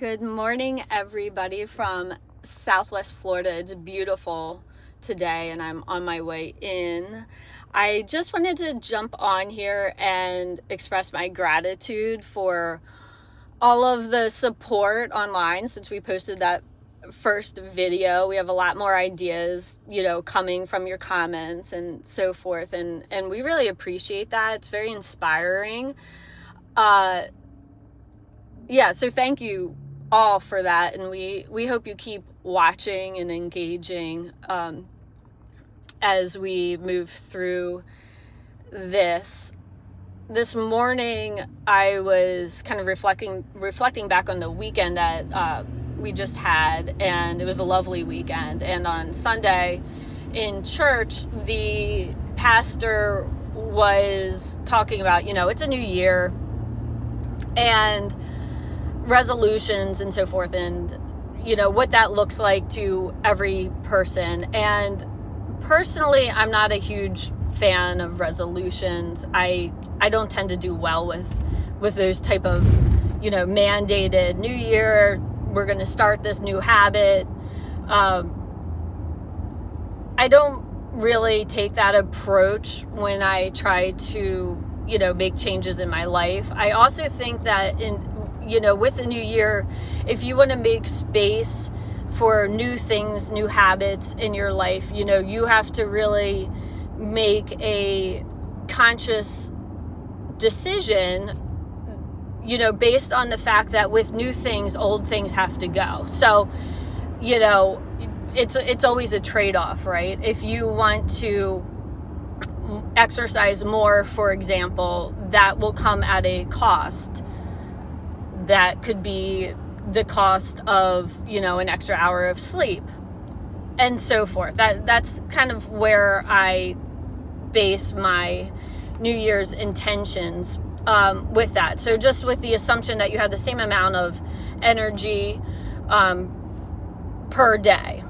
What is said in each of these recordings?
Good morning, everybody from Southwest Florida. It's beautiful today, and I'm on my way in. I just wanted to jump on here and express my gratitude for all of the support online since we posted that first video. We have a lot more ideas, coming from your comments and so forth, and we really appreciate that. It's very inspiring. So thank you all for that, and we hope you keep watching and engaging as we move through this morning. I was kind of reflecting back on the weekend that we just had, and it was a lovely weekend. And on Sunday in church, the pastor was talking about, it's a new year and resolutions and so forth, and what that looks like to every person. And personally, I'm not a huge fan of resolutions. I don't tend to do well with those type of mandated new year, we're going to start this new habit. I don't really take that approach when I try to make changes in my life. I also think that with the new year, if you want to make space for new things, new habits in your life, you have to really make a conscious decision, based on the fact that with new things, old things have to go. So, it's always a trade-off, right? If you want to exercise more, for example, that will come at a cost. That could be the cost of, an extra hour of sleep and so forth. That's kind of where I base my New Year's intentions with that. So just with the assumption that you have the same amount of energy per day.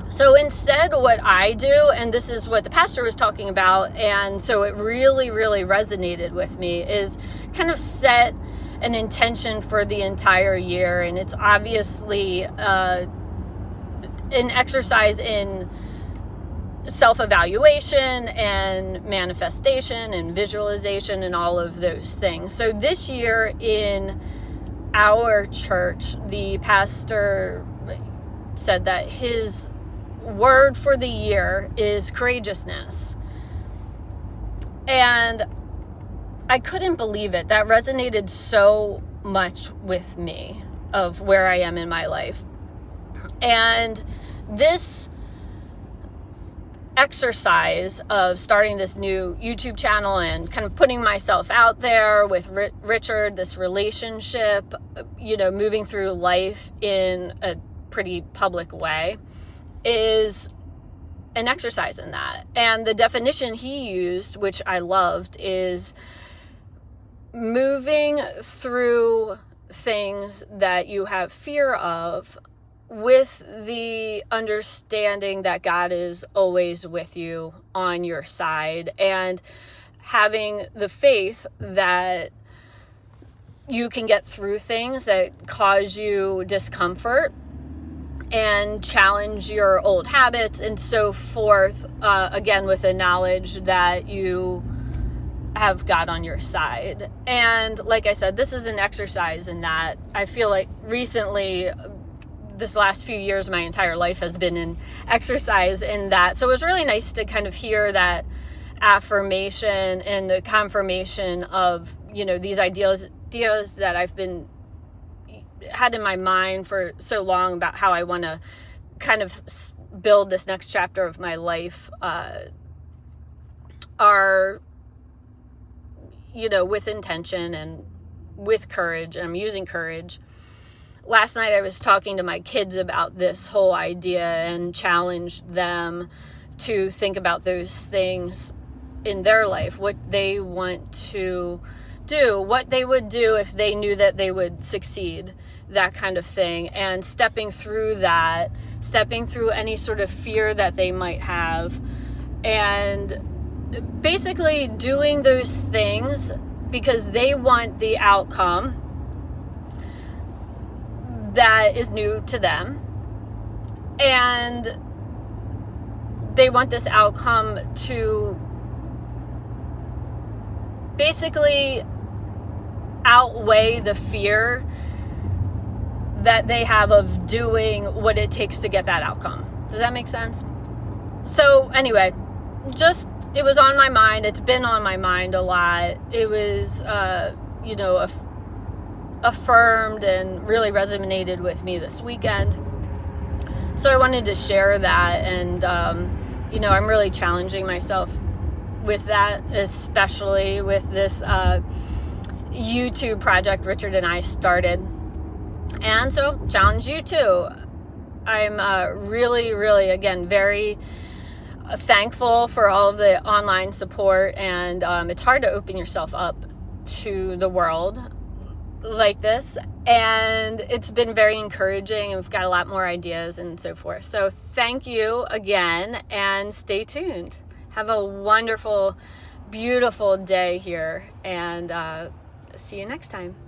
So instead, what I do, and this is what the pastor was talking about, and so it really, really resonated with me, is kind of set an intention for the entire year. And it's obviously an exercise in self-evaluation and manifestation and visualization and all of those things. So this year in our church, the pastor said that his word for the year is courageousness. And I couldn't believe it. That resonated so much with me of where I am in my life. And this exercise of starting this new YouTube channel and kind of putting myself out there with Richard, this relationship, moving through life in a pretty public way, is an exercise in that. And the definition he used, which I loved, is moving through things that you have fear of with the understanding that God is always with you on your side, and having the faith that you can get through things that cause you discomfort and challenge your old habits and so forth, again, with the knowledge that you have God on your side. And like I said, this is an exercise in that. I feel like recently, this last few years, my entire life has been an exercise in that. So it was really nice to kind of hear that affirmation and the confirmation of, these ideas that I've had in my mind for so long about how I want to kind of build this next chapter of my life, are with intention and with courage, and I'm using courage. Last night I was talking to my kids about this whole idea and challenged them to think about those things in their life, what they want to do, what they would do if they knew that they would succeed, that kind of thing, and stepping through any sort of fear that they might have, and basically doing those things because they want the outcome that is new to them, and they want this outcome to basically outweigh the fear that they have of doing what it takes to get that outcome. Does that make sense? So anyway, it was on my mind. It's been on my mind a lot. It was, affirmed and really resonated with me this weekend. So I wanted to share that, and, I'm really challenging myself with that, especially with this YouTube project Richard and I started. And so challenge you too. I'm really, really, again, very thankful for all of the online support, and it's hard to open yourself up to the world like this, and it's been very encouraging, and we've got a lot more ideas and so forth. So thank you again, and stay tuned. Have a wonderful, beautiful day here, and see you next time.